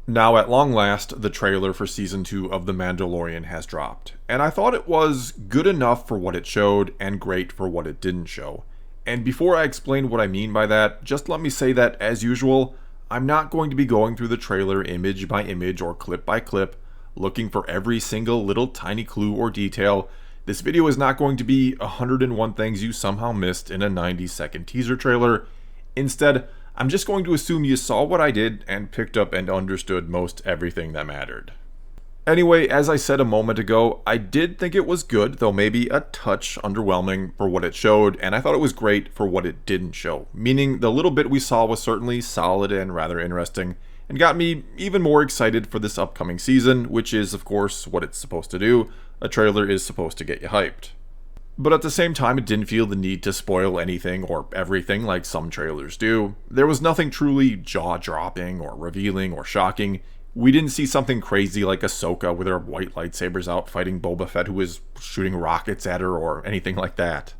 Now, at long last, the trailer for Season 2 of The Mandalorian has dropped, and I thought it was good enough for what it showed and great for what it didn't show. And before I explain what I mean by that, just let me say that, as usual, I'm not going to be going through the trailer image by image or clip by clip, looking for every single little tiny clue or detail. This video is not going to be 101 things you somehow missed in a 90-second teaser trailer. Instead, I'm just going to assume you saw what I did and picked up and understood most everything that mattered. Anyway, as I said a moment ago, I did think it was good, though maybe a touch underwhelming for what it showed, and I thought it was great for what it didn't show. Meaning, the little bit we saw was certainly solid and rather interesting, and got me even more excited for this upcoming season, which is, of course, what it's supposed to do. A trailer is supposed to get you hyped. But at the same time, it didn't feel the need to spoil anything or everything like some trailers do. There was nothing truly jaw-dropping or revealing or shocking. We didn't see something crazy like Ahsoka with her white lightsabers out fighting Boba Fett who was shooting rockets at her or anything like that.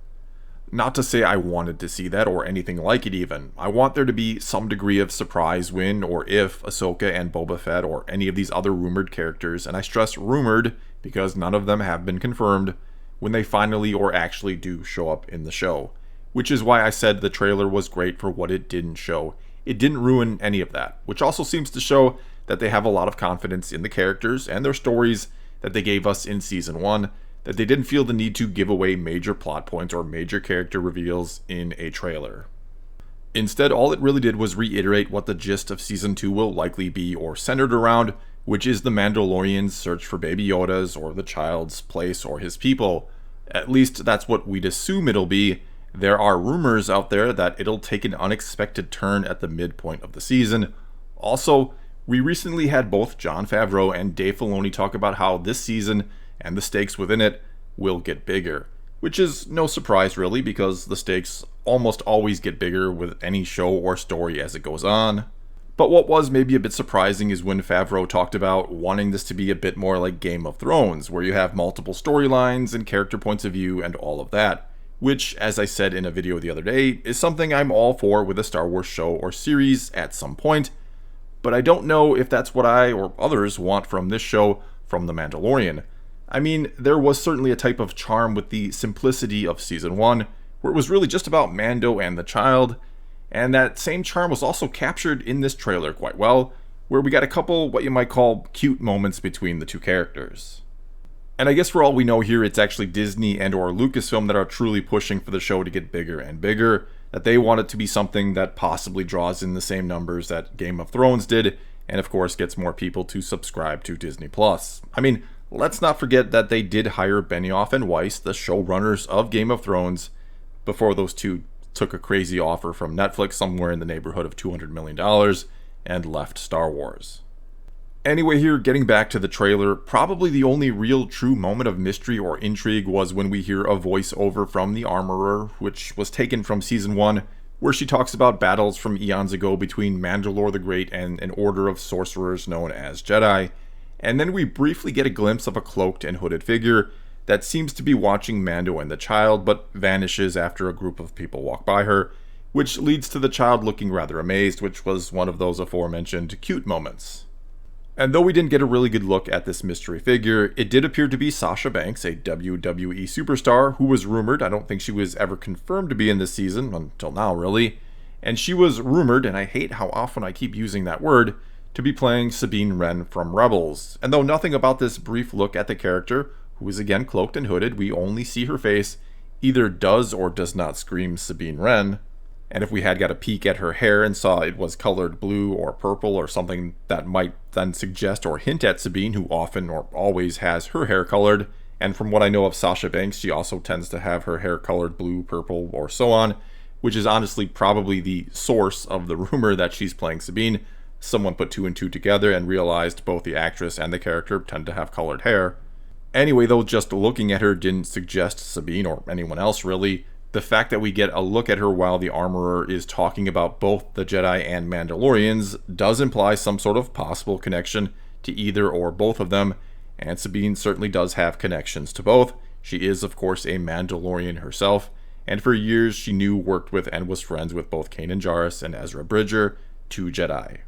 Not to say I wanted to see that or anything like it even. I want there to be some degree of surprise when or if Ahsoka and Boba Fett or any of these other rumored characters, and I stress rumored because none of them have been confirmed, when they finally or actually do show up in the show. Which is why I said the trailer was great for what it didn't show. It didn't ruin any of that, which also seems to show that they have a lot of confidence in the characters and their stories that they gave us in Season 1, that they didn't feel the need to give away major plot points or major character reveals in a trailer. Instead, all it really did was reiterate what the gist of Season 2 will likely be or centered around, which is the Mandalorian's search for Baby Yoda's or the child's place or his people. At least that's what we'd assume it'll be. There are rumors out there that it'll take an unexpected turn at the midpoint of the season. Also, we recently had both Jon Favreau and Dave Filoni talk about how this season and the stakes within it will get bigger. Which is no surprise really, because the stakes almost always get bigger with any show or story as it goes on. But what was maybe a bit surprising is when Favreau talked about wanting this to be a bit more like Game of Thrones, where you have multiple storylines and character points of view and all of that. Which, as I said in a video the other day, is something I'm all for with a Star Wars show or series at some point. But I don't know if that's what I or others want from this show, from The Mandalorian. I mean, there was certainly a type of charm with the simplicity of Season 1, where it was really just about Mando and the child, and that same charm was also captured in this trailer quite well, where we got a couple what you might call cute moments between the two characters. And I guess for all we know here, it's actually Disney and or Lucasfilm that are truly pushing for the show to get bigger and bigger, that they want it to be something that possibly draws in the same numbers that Game of Thrones did, and of course gets more people to subscribe to Disney+. I mean, let's not forget that they did hire Benioff and Weiss, the showrunners of Game of Thrones, before those two took a crazy offer from Netflix somewhere in the neighborhood of $200 million and left Star Wars. Anyway, here, getting back to the trailer, probably the only real true moment of mystery or intrigue was when we hear a voiceover from the Armorer, which was taken from Season 1, where she talks about battles from eons ago between Mandalore the Great and an order of sorcerers known as Jedi, and then we briefly get a glimpse of a cloaked and hooded figure that seems to be watching Mando and the child, but vanishes after a group of people walk by her, which leads to the child looking rather amazed, which was one of those aforementioned cute moments. And though we didn't get a really good look at this mystery figure, it did appear to be Sasha Banks, a WWE superstar, who was rumored, I don't think she was ever confirmed to be in this season, until now really, and she was rumored, and I hate how often I keep using that word, to be playing Sabine Wren from Rebels. And though nothing about this brief look at the character, who is again cloaked and hooded, we only see her face, either does or does not scream Sabine Wren. And if we had got a peek at her hair and saw it was colored blue or purple or something that might then suggest or hint at Sabine, who often or always has her hair colored, and from what I know of Sasha Banks, she also tends to have her hair colored blue, purple, or so on, which is honestly probably the source of the rumor that she's playing Sabine. Someone put two and two together and realized both the actress and the character tend to have colored hair. Anyway, though, just looking at her didn't suggest Sabine or anyone else really. The fact that we get a look at her while the Armorer is talking about both the Jedi and Mandalorians does imply some sort of possible connection to either or both of them, and Sabine certainly does have connections to both. She is, of course, a Mandalorian herself, and for years she knew, worked with, and was friends with both Kanan Jarrus and Ezra Bridger, two Jedi.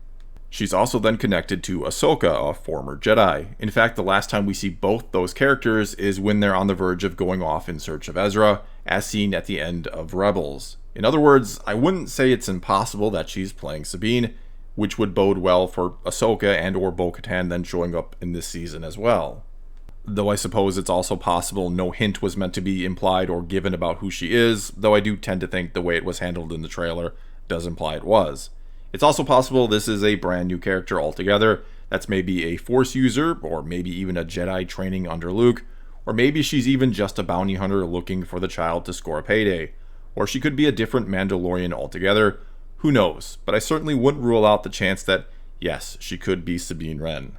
She's also then connected to Ahsoka, a former Jedi. In fact, the last time we see both those characters is when they're on the verge of going off in search of Ezra, as seen at the end of Rebels. In other words, I wouldn't say it's impossible that she's playing Sabine, which would bode well for Ahsoka and or Bo-Katan then showing up in this season as well. Though I suppose it's also possible no hint was meant to be implied or given about who she is, though I do tend to think the way it was handled in the trailer does imply it was. It's also possible this is a brand new character altogether, that's maybe a Force user, or maybe even a Jedi training under Luke, or maybe she's even just a bounty hunter looking for the child to score a payday, or she could be a different Mandalorian altogether. Who knows, but I certainly wouldn't rule out the chance that, yes, she could be Sabine Wren.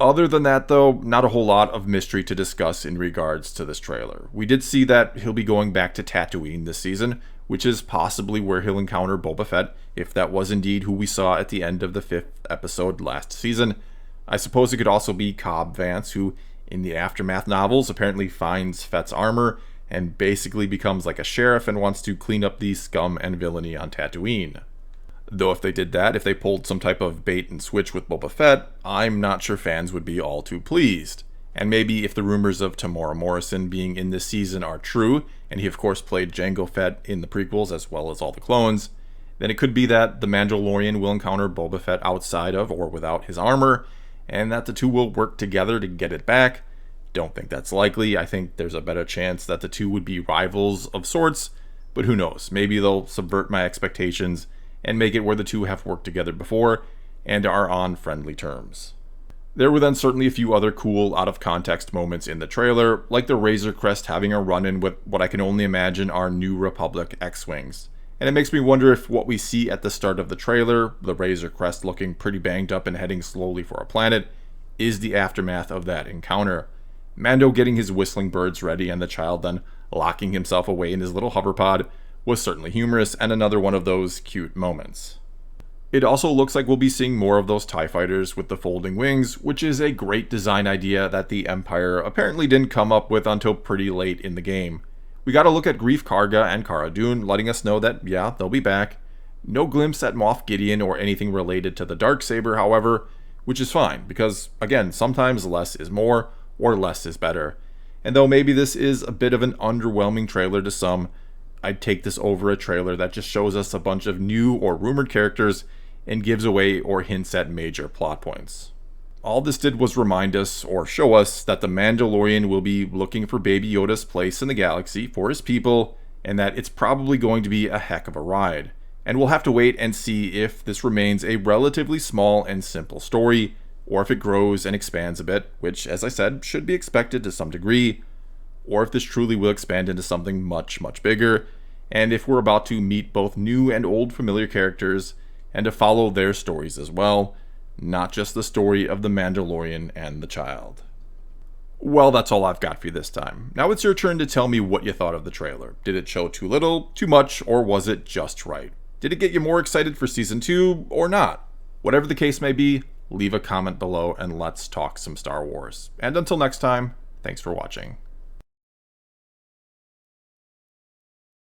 Other than that, though, not a whole lot of mystery to discuss in regards to this trailer. We did see that he'll be going back to Tatooine this season, which is possibly where he'll encounter Boba Fett, if that was indeed who we saw at the end of the 5th episode last season. I suppose it could also be Cobb Vanth, who, in the Aftermath novels, apparently finds Fett's armor and basically becomes like a sheriff and wants to clean up the scum and villainy on Tatooine. Though if they did that, if they pulled some type of bait and switch with Boba Fett, I'm not sure fans would be all too pleased. And maybe if the rumors of Tamora Morrison being in this season are true, and he of course played Jango Fett in the prequels as well as all the clones, then it could be that the Mandalorian will encounter Boba Fett outside of or without his armor, and that the two will work together to get it back. Don't think that's likely. I think there's a better chance that the two would be rivals of sorts, but who knows? Maybe they'll subvert my expectations and make it where the two have worked together before and are on friendly terms. There were then certainly a few other cool out-of-context moments in the trailer, like the Razor Crest having a run-in with what I can only imagine are New Republic X-Wings. And it makes me wonder if what we see at the start of the trailer, the Razor Crest looking pretty banged up and heading slowly for a planet, is the aftermath of that encounter. Mando getting his whistling birds ready and the child then locking himself away in his little hoverpod was certainly humorous and another one of those cute moments. It also looks like we'll be seeing more of those TIE fighters with the folding wings, which is a great design idea that the Empire apparently didn't come up with until pretty late in the game. We got a look at Greef Karga and Cara Dune, letting us know that, yeah, they'll be back. No glimpse at Moff Gideon or anything related to the Darksaber, however, which is fine, because, again, sometimes less is more, or less is better. And though maybe this is a bit of an underwhelming trailer to some, I'd take this over a trailer that just shows us a bunch of new or rumored characters and gives away or hints at major plot points. All this did was remind us, or show us, that the Mandalorian will be looking for Baby Yoda's place in the galaxy for his people, and that it's probably going to be a heck of a ride. And we'll have to wait and see if this remains a relatively small and simple story, or if it grows and expands a bit, which, as I said, should be expected to some degree, or if this truly will expand into something much, much bigger, and if we're about to meet both new and old familiar characters, and to follow their stories as well, not just the story of the Mandalorian and the child. Well, that's all I've got for you this time. Now it's your turn to tell me what you thought of the trailer. Did it show too little, too much, or was it just right? Did it get you more excited for Season 2, or not? Whatever the case may be, leave a comment below and let's talk some Star Wars. And until next time, thanks for watching.